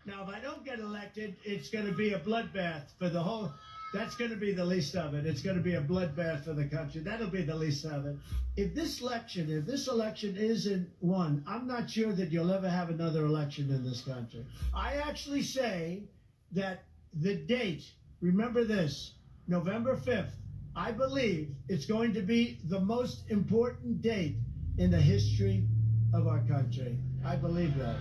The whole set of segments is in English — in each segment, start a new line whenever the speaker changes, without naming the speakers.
Now, if I don't get elected, it's going to be a bloodbath for the whole. That's going to be the least of it. It's going to be a bloodbath for the country. That'll be the least of it. If this election isn't won, I'm not sure that you'll ever have another election in this country. I actually say that the date, remember this, November 5th, I believe it's going to be the most important date in the history of our country. I believe that.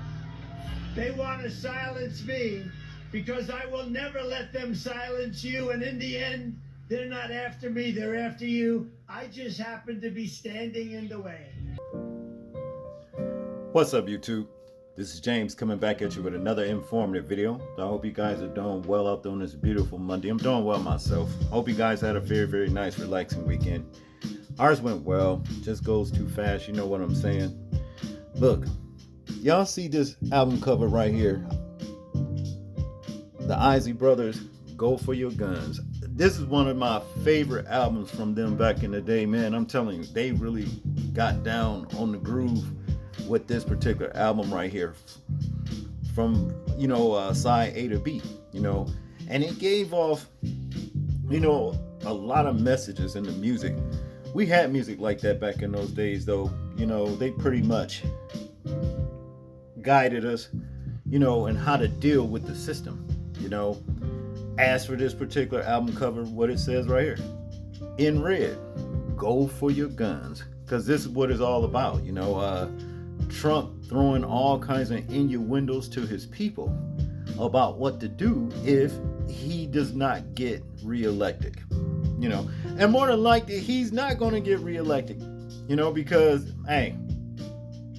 They want to silence me because I will never let them silence you. And in the end, they're not after me, they're after you. I just happen to be standing in the way.
What's up, YouTube? This is James coming back at you with another informative video. I hope you guys are doing well out there on this beautiful Monday. I'm doing well myself. Hope you guys had a very, very nice, relaxing weekend. Ours went well. Just goes too fast. You know what I'm saying? Look, y'all see this album cover right here? The Isley Brothers, Go For Your Guns. This is one of my favorite albums from them back in the day, man. I'm telling you, they really got down on the groove with this particular album right here, from side A to B, and it gave off a lot of messages in the music. We had music like that back in those days, though. They pretty much guided us in how to deal with the system. As for this particular album cover, what it says right here in red, go for your guns, because this is what it's all about. Trump throwing all kinds of innuendos to his people about what to do if he does not get reelected. And more than likely he's not going to get reelected, because hey,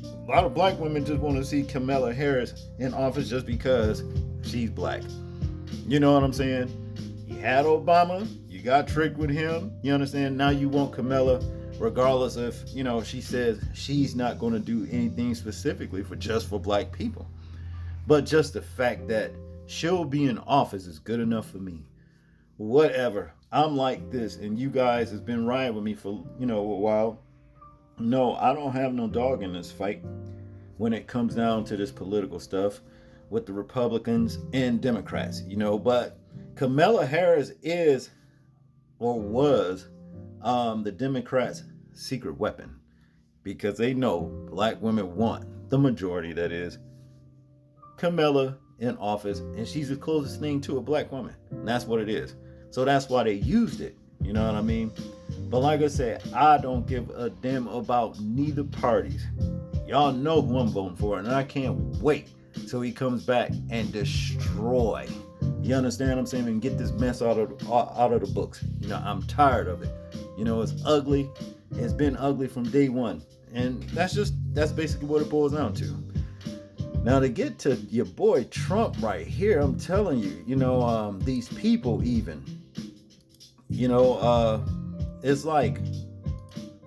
a lot of black women just want to see Kamala Harris in office just because she's black. You know what I'm saying? You had Obama, you got tricked with him, you understand? Now you want Kamala, regardless if, she says she's not going to do anything specifically for black people. But just the fact that she'll be in office is good enough for me. Whatever. I'm like this, and you guys has been riding with me for, a while. No, I don't have no dog in this fight when it comes down to this political stuff with the Republicans and Democrats, but Kamala Harris is or was the Democrats' secret weapon, because they know black women want the majority, that is, Kamala in office, and she's the closest thing to a black woman, and that's what it is. So that's why they used it, you know what I mean? But like I said, I don't give a damn about neither parties. Y'all know who I'm voting for, and I can't wait till he comes back and destroy. You understand what I'm saying? And get this mess out of the books. I'm tired of it. It's ugly. It's been ugly from day one. And that's basically what it boils down to. Now, to get to your boy Trump right here, I'm telling you, these people even, it's like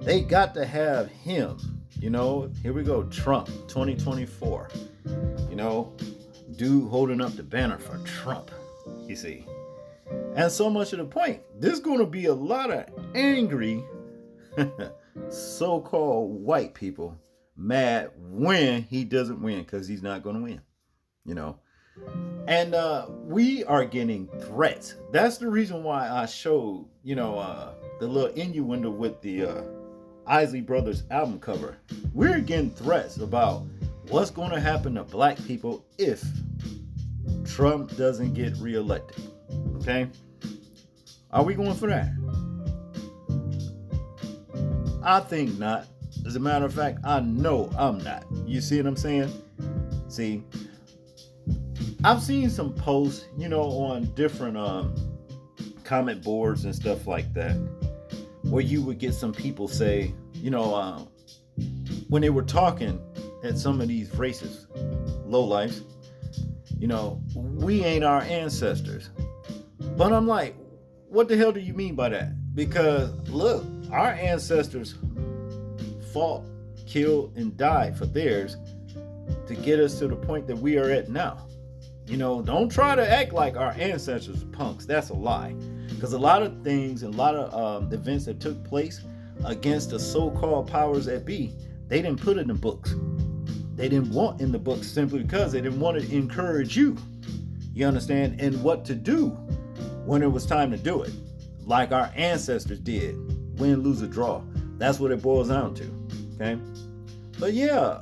they got to have him. Here we go, Trump 2024. Dude holding up the banner for Trump, you see. And so much of the point, there's going to be a lot of angry so-called white people mad when he doesn't win, because he's not going to win, And we are getting threats. That's the reason why I showed, the little innuendo with the Isley Brothers album cover. We're getting threats about what's going to happen to black people if Trump doesn't get reelected. Okay? Are we going for that? I think not. As a matter of fact, I know I'm not. You see what I'm saying? See, I've seen some posts, on different comment boards and stuff like that, where you would get some people say, when they were talking at some of these racist lowlifes, we ain't our ancestors. But I'm like, what the hell do you mean by that? Because look, our ancestors fought, killed, and died for theirs to get us to the point that we are at now. Don't try to act like our ancestors were punks. That's a lie. Because a lot of things and a lot of events that took place against the so-called powers that be, they didn't put it in books. they didn't want in the book simply because they didn't want to encourage you. You understand? And what to do when it was time to do it. Like our ancestors did. Win, lose, or draw. That's what it boils down to. Okay? But yeah,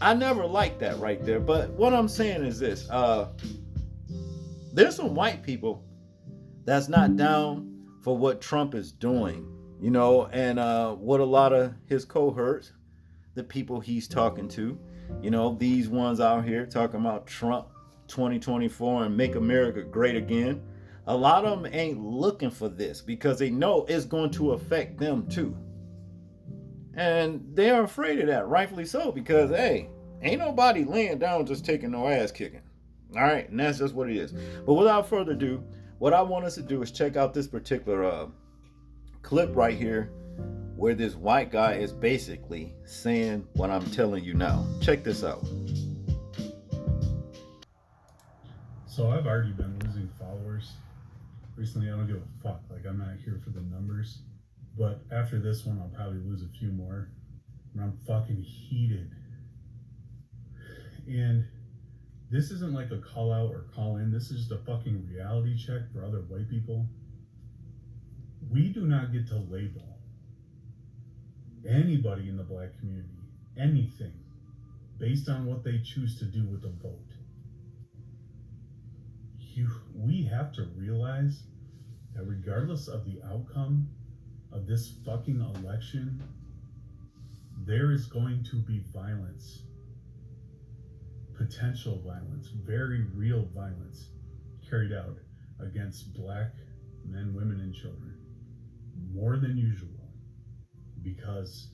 I never liked that right there. But what I'm saying is this. There's some white people that's not down for what Trump is doing. You know, and what a lot of his cohorts, the people he's talking to, you know, these ones out here talking about Trump 2024 and make America great again. A lot of them ain't looking for this because they know it's going to affect them too. And they're afraid of that, rightfully so, because, hey, ain't nobody laying down just taking no ass kicking. All right, and that's just what it is. But without further ado, what I want us to do is check out this particular clip right here where this white guy is basically saying what I'm telling you now. Check this out.
So I've already been losing followers recently. I don't give a fuck. Like, I'm not here for the numbers. But after this one, I'll probably lose a few more. And I'm fucking heated. And this isn't like a call out or call in. This is just a fucking reality check for other white people. We do not get to label anybody in the black community anything based on what they choose to do with the vote. We have to realize that regardless of the outcome of this fucking election, there is going to be violence, potential violence, very real violence carried out against black men, women, and children, more than usual. Because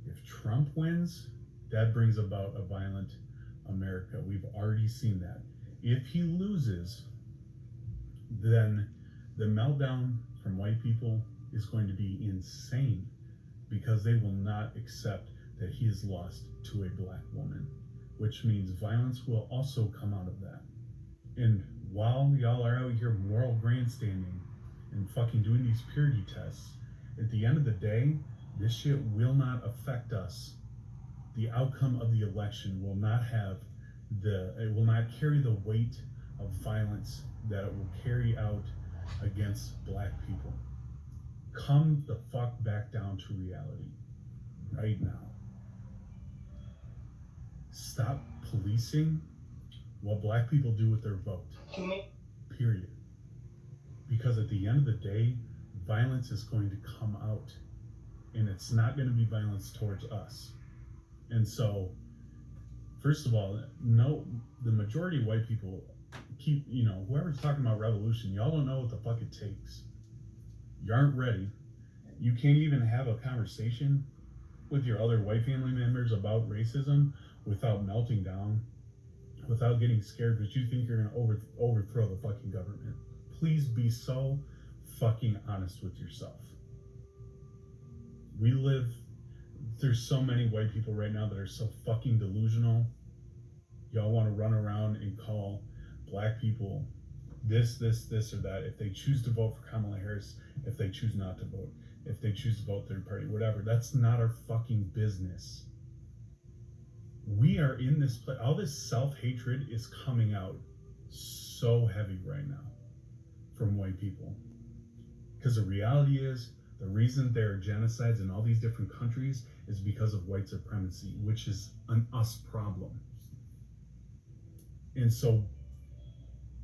if Trump wins, that brings about a violent America. We've already seen that. If he loses, then the meltdown from white people is going to be insane because they will not accept that he has lost to a black woman, which means violence will also come out of that. And while y'all are out here moral grandstanding and fucking doing these purity tests, at the end of the day, this shit will not affect us. The outcome of the election will not it will not carry the weight of violence that it will carry out against black people. Come the fuck back down to reality right now. Stop policing what black people do with their vote. Period. Because at the end of the day, violence is going to come out, and it's not going to be violence towards us. And so, first of all, no, the majority of white people keep, whoever's talking about revolution, y'all don't know what the fuck it takes. You aren't ready. You can't even have a conversation with your other white family members about racism without melting down, without getting scared that you think you're going to overthrow the fucking government. Please be so fucking honest with yourself. There's so many white people right now that are so fucking delusional. Y'all want to run around and call black people this, or that. If they choose to vote for Kamala Harris, if they choose not to vote, if they choose to vote third party, whatever. That's not our fucking business. We are in this place. All this self-hatred is coming out so heavy right now from white people. Because the reality is, the reason there are genocides in all these different countries is because of white supremacy, which is an us problem. And so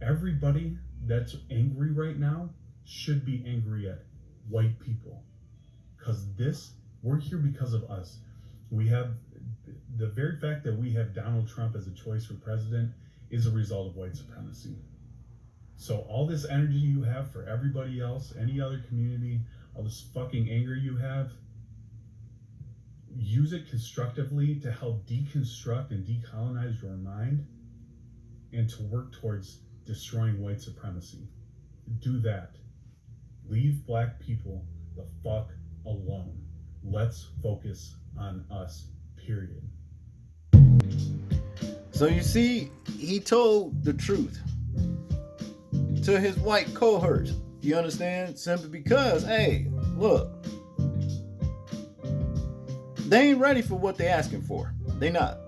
everybody that's angry right now should be angry at white people. Because we're here because of us. We have the very fact that we have Donald Trump as a choice for president is a result of white supremacy. So all this energy you have for everybody else, any other community, all this fucking anger you have, use it constructively to help deconstruct and decolonize your mind and to work towards destroying white supremacy. Do that. Leave black people the fuck alone. Let's focus on us, period.
So you see, he told the truth to his white cohorts. You understand? Simply because, hey, look, they ain't ready for what they're asking for. They not.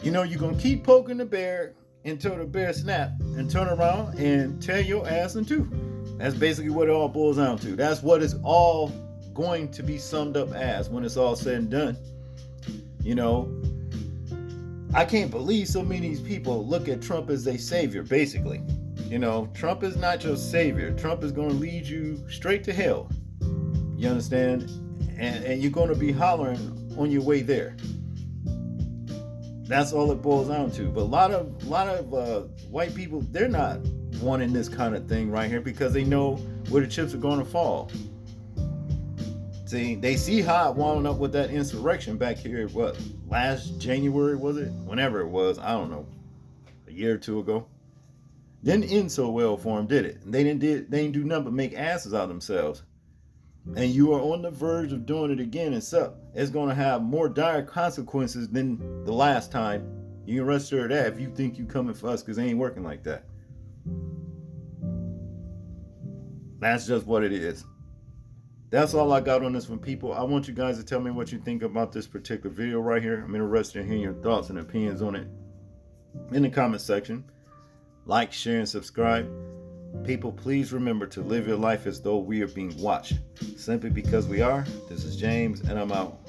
You know, you're going to keep poking the bear until the bear snap and turn around and tear your ass in two. That's basically what it all boils down to. That's what it's all going to be summed up as when it's all said and done. You know, I can't believe so many of these people look at Trump as a savior, basically. You know, Trump is not your savior. Trump is going to lead you straight to hell. You understand? And you're going to be hollering on your way there. That's all it boils down to. But a lot of white people, they're not wanting this kind of thing right here because they know where the chips are going to fall. See, they see how it wound up with that insurrection back here, what, last January, was it? Whenever it was, I don't know, a year or two ago. Didn't end so well for them, did it? They didn't do nothing but make asses out of themselves. And you are on the verge of doing it again, and so it's going to have more dire consequences than the last time. You can rest assured of that if you think you coming for us, because it ain't working like that. That's just what it is. That's all I got on this one, people. I want you guys to tell me what you think about this particular video right here. I'm interested in hearing your thoughts and opinions on it in the comment section. Like, share, and subscribe. People, please remember to live your life as though we are being watched. Simply because we are. This is James, and I'm out.